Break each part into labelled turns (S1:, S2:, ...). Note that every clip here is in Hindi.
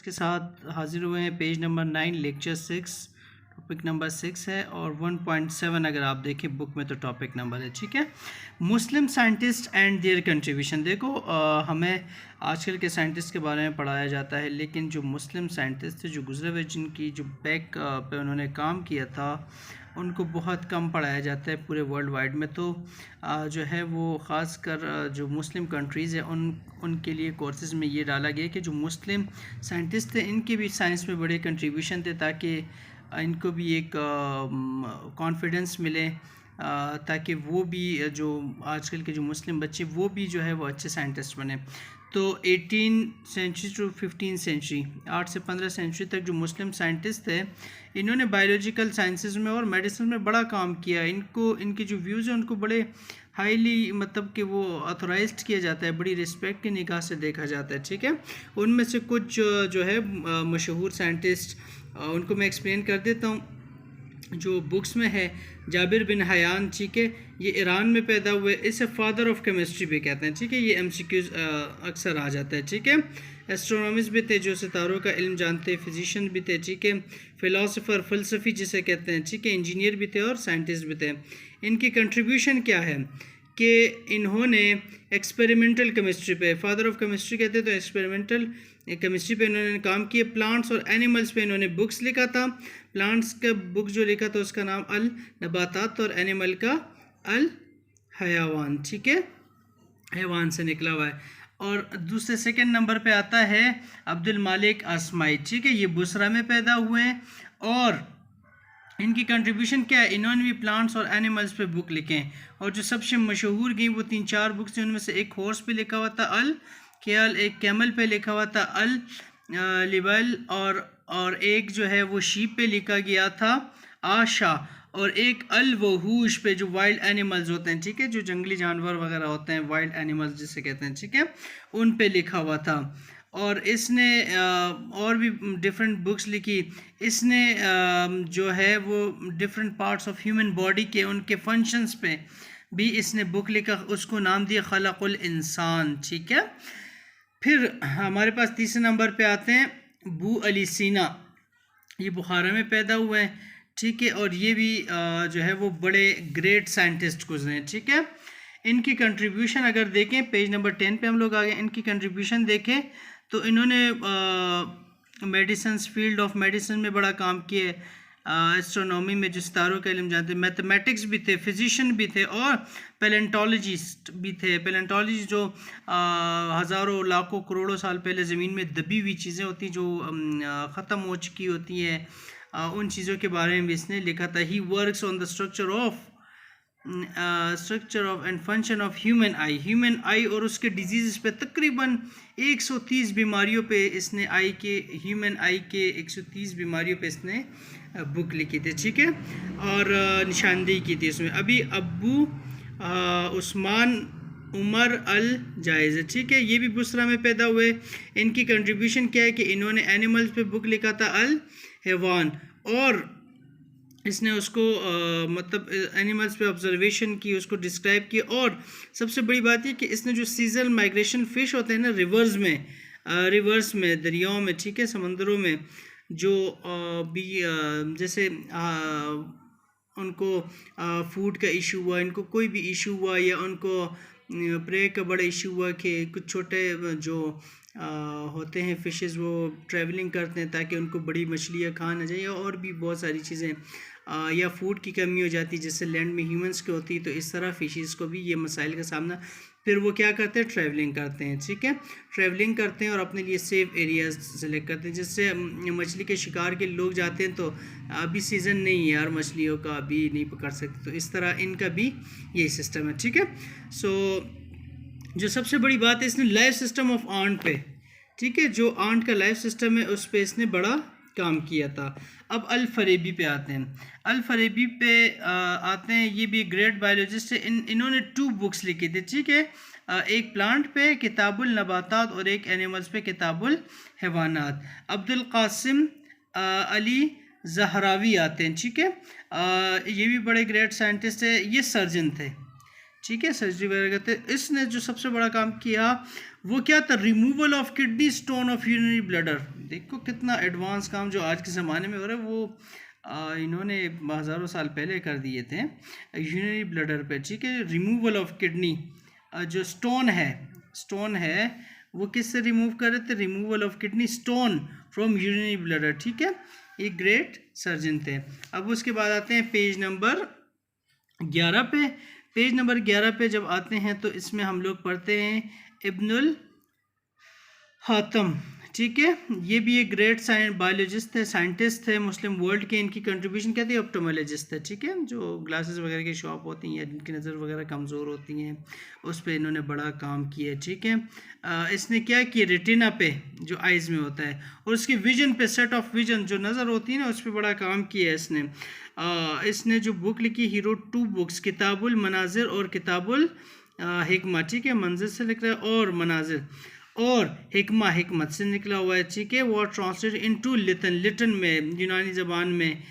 S1: के साथ हाजिर हुए हैं। Page number 9 lecture 6 topic number 6 है और 1.7 अगर आप देखें बुक में तो टॉपिक नंबर है। ठीक है, मुस्लिम साइंटिस्ट एंड देयर कंट्रीब्यूशन। देखो हमें आजकल के साइंटिस्ट के बारे में पढ़ाया जाता है, लेकिन जो मुस्लिम साइंटिस्ट थे जो गुजरे हुए जिनकी जो बैक पे उन्होंने काम किया था उनको बहुत कम पढ़ाया जाता है पूरे वर्ल्ड वाइड में। तो जो है वो ख़ास कर जो मुस्लिम कंट्रीज़ है उनके लिए कोर्सेज़ में ये डाला गया कि जो मुस्लिम साइंटिस्ट थे इनके भी साइंस में बड़े कंट्रीब्यूशन थे, ताकि इनको भी एक कॉन्फिडेंस मिले, ताकि वो भी जो आजकल के जो मुस्लिम बच्चे वो भी जो है वो अच्छे साइंटिस्ट बने। तो 18 सेंचुरी टू 15 सेंचुरी 8 से 15 सेंचुरी तक जो मुस्लिम साइंटिस्ट थे इन्होंने बायोलॉजिकल साइंसेज में और मेडिसिन में बड़ा काम किया। इनके जो व्यूज़ हैं उनको बड़े हाईली मतलब कि वो ऑथोराइज्ड किया जाता है, बड़ी रिस्पेक्ट की निगाह से देखा जाता है। ठीक है, उनमें से कुछ जो है मशहूर साइंटिस्ट उनको मैं एक्सप्लेन कर देता हूँ। जो बुक्स में है जाबिर बिन हयान, ठीक है, ये ईरान में पैदा हुए, इसे फादर ऑफ केमिस्ट्री भी कहते हैं। ठीक है, ये MCQs अक्सर आ जाता है। ठीक है, एस्ट्रोनॉमिस्ट भी थे जो सितारों का इल्म जानते, फिजिशियन भी थे। ठीक है, फ़िलासफ़र फ़लसफ़ी जिसे कहते हैं। ठीक है, इंजीनियर भी थे और साइंटिस्ट भी थे। इनकी कंट्रीब्यूशन क्या है कि इन्होंने एक्सपेरिमेंटल केमिस्ट्री पे, फादर ऑफ केमिस्ट्री कहते हैं तो एक्सपेरिमेंटल केमिस्ट्री पे इन्होंने काम किए। प्लांट्स और एनिमल्स पे इन्होंने बुक्स लिखा था। प्लांट्स का बुक जो लिखा था उसका नाम अल नबातात और एनिमल का अल हयावान। ठीक है, हैवान से निकला हुआ है। और दूसरे सेकंड नंबर पे आता है अब्दुल मालिक आसमाई। ठीक है, ये बुसरा में पैदा हुए हैं और इनकी कंट्रीब्यूशन क्या है, इन्होंने भी प्लांट्स और एनिमल्स पे बुक लिखे हैं। और जो सबसे मशहूर गई वो 3-4 बुक्स थी, उनमें से एक हॉर्स पे लिखा हुआ था अल केल, एक कैमल पे लिखा हुआ था अल लिबल, और एक जो है वो शीप पे लिखा गया था आशा, और एक अल वहूश पे जो वाइल्ड एनिमल्स होते हैं। ठीक है, जो जंगली जानवर वगैरह होते हैं, वाइल्ड एनिमल्स जिसे कहते हैं। ठीक है, उन पे लिखा हुआ था। और इसने और भी डिफरेंट बुक्स लिखी। इसने जो है वो different parts of human body के उनके फंक्शंस पे भी इसने बुक लिखा, उसको नाम दिया खलकुल इंसान। ठीक है, फिर हमारे पास तीसरे नंबर पे आते हैं अबू अली सीना। ये बुखारा में पैदा हुए हैं। ठीक है, और ये भी जो है वो बड़े ग्रेट साइंटिस्ट गुजरे हैं। ठीक है, इनकी कंट्रीब्यूशन अगर देखें पेज नंबर 10 पे हम लोग आ गए। इनकी कंट्रीब्यूशन देखें तो इन्होंने मेडिसिन फील्ड ऑफ मेडिसिन में बड़ा काम किया है। एस्ट्रोनॉमी में जो सितारों का इल्म जानते, मैथमेटिक्स भी थे, फिजिशियन भी थे और पैलेंटोलॉजिस्ट भी थे। पैलेंटोलॉजिस्ट जो हज़ारों लाखों करोड़ों साल पहले ज़मीन में दबी हुई चीज़ें होती जो ख़त्म हो चुकी होती हैं, उन चीज़ों के बारे में भी इसने लिखा था। He works on the structure of and function of human आई और उसके डिजीज़ पे तकरीबन 130 बीमारियों पे इसने ह्यूमन आई के 130 बीमारियों पे इसने बुक लिखी थी। ठीक है, और निशानदेही की थी उसमें। अभी अबू उस्मान उमर अल जायज़। ठीक है, ये भी बुसरा में पैदा हुए। इनकी कंट्रीब्यूशन क्या है कि इन्होंने एनिमल्स पे बुक लिखा था अल हैवान, और इसने उसको मतलब एनिमल्स पे ऑब्जर्वेशन की, उसको डिस्क्राइब किया। और सबसे बड़ी बात ये कि इसने जो सीजनल माइग्रेशन फ़िश होते हैं ना रिवर्स में दरियाओं में, ठीक है, समंदरों में, जो भी जैसे उनको फूड का इशू हुआ, इनको कोई भी इशू हुआ या उनको प्रे का बड़ा इशू हुआ कि कुछ छोटे जो होते हैं फिशेस वो ट्रैवलिंग करते हैं ताकि उनको बड़ी मछलियाँ खा ना जाए, और भी बहुत सारी चीज़ें, या फूड की कमी हो जाती है जैसे लैंड में ह्यूमंस की होती है, तो इस तरह फिशेस को भी ये मसाइल का सामना, फिर वो क्या करते हैं, ट्रैवलिंग करते हैं। ठीक है, ट्रैवलिंग करते हैं और अपने लिए सेफ एरियाज सेलेक्ट करते हैं। जिससे मछली के शिकार के लोग जाते हैं तो अभी सीज़न नहीं है यार मछलियों का, अभी नहीं पकड़ सकते, तो इस तरह इनका भी यही सिस्टम है। ठीक है, सो जो सबसे बड़ी बात है इसने लाइफ सिस्टम ऑफ आंट पे, ठीक है, जो आंट का लाइफ सिस्टम है उस पे इसने बड़ा काम किया था। अब अल फरेबी पे आते हैं। अल फरेबी पे आते हैं, ये भी ग्रेट बायोलॉजिस्ट है। इन्होंने 2 बुक्स लिखी थी। ठीक है, एक प्लांट पे किताबुल नबातात और एक एनिमल्स पे किताबुल हैवानात। अब्दुल कासिम अली जहरावी आते हैं। ठीक है, ये भी बड़े ग्रेट साइंटिस्ट है। ये सर्जन थे। ठीक है, सर्जरी वगैरह करते हैं। इसने जो सबसे बड़ा काम किया वो क्या था, removal of kidney stone of urinary bladder. देखो कितना एडवांस काम जो आज के ज़माने में हो रहा है वो इन्होंने हज़ारों साल पहले कर दिए थे यूरिनरी ब्लडर पे। ठीक है, रिमूवल ऑफ किडनी जो स्टोन है वो किससे रिमूव कर रहे थे, removal of kidney stone from urinary bladder. ठीक है, ये ग्रेट सर्जन थे। अब उसके बाद आते हैं पेज नंबर 11 पे। पेज नंबर 11 पे जब आते हैं तो इसमें हम लोग पढ़ते हैं इब्नुल हातम। ठीक है, ये भी एक ग्रेट बायोलॉजिस्ट थे, साइंटिस्ट थे मुस्लिम वर्ल्ड के। इनकी कंट्रीब्यूशन क्या थी, ऑप्टोमोलॉजिस्ट थे। ठीक है, जो ग्लासेस वगैरह की शॉप होती हैं, जिनकी नज़र वगैरह कमज़ोर होती हैं, उस पर इन्होंने बड़ा काम किया। ठीक है, इसने क्या किया, रेटिना पे जो आइज़ में होता है और उसकी विजन पे, सेट ऑफ विजन जो नज़र होती है ना, उस पर बड़ा काम किया है इसने। इसने जो बुक लिखी, हीरो 2 बुक्स, किताबुल मनाजिर और किताबुल हिकमा। ठीक है, मंजिर से लिख रहा है और मनाजिर, और हिकमत से निकला हुआ है। ठीक है, वो ट्रांसलेट इनटू लिटन में, यूनानी ज़बान में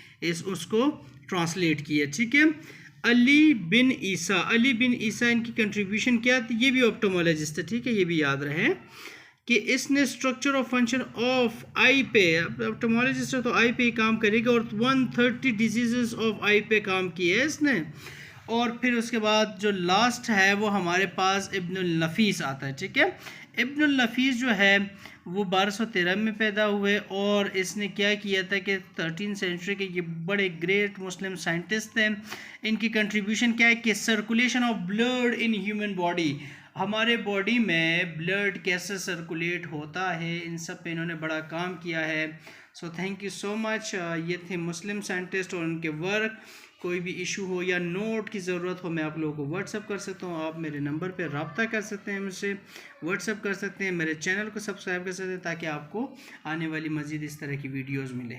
S1: उसको ट्रांसलेट किया। ठीक है, अली बिन ईसा इनकी कंट्रीब्यूशन क्या थी, ये भी ऑप्टोमोलॉजिस्ट है। ठीक है, ये भी याद रहे कि इसने स्ट्रक्चर ऑफ फंक्शन ऑफ आई पे, ऑप्टोमोलॉजिस्ट है तो आई पे ही काम करेगा, और 130 डिजीजेस ऑफ आई पे काम किया है इसने। और फिर उसके बाद जो लास्ट है वो हमारे पास इब्नुल नफीस आता है। ठीक है, इब्नुल नफीस जो है वो 1213 में पैदा हुए, और इसने क्या किया था कि 13 सेंचुरी के ये बड़े ग्रेट मुस्लिम साइंटिस्ट थे। इनकी कंट्रीब्यूशन क्या है कि circulation of blood in human body, हमारे बॉडी में ब्लड कैसे सर्कुलेट होता है, इन सब पे इन्होंने बड़ा काम किया है। So thank you so much. ये थे मुस्लिम साइंटिस्ट और उनके वर्क। कोई भी इशू हो या नोट की ज़रूरत हो, मैं आप लोगों को व्हाट्सअप कर सकता हूँ। आप मेरे नंबर पे रब्ता कर सकते हैं, मुझसे व्हाट्सअप कर सकते हैं, मेरे चैनल को सब्सक्राइब कर सकते हैं ताकि आपको आने वाली मज़ीद इस तरह की वीडियोज़ मिले।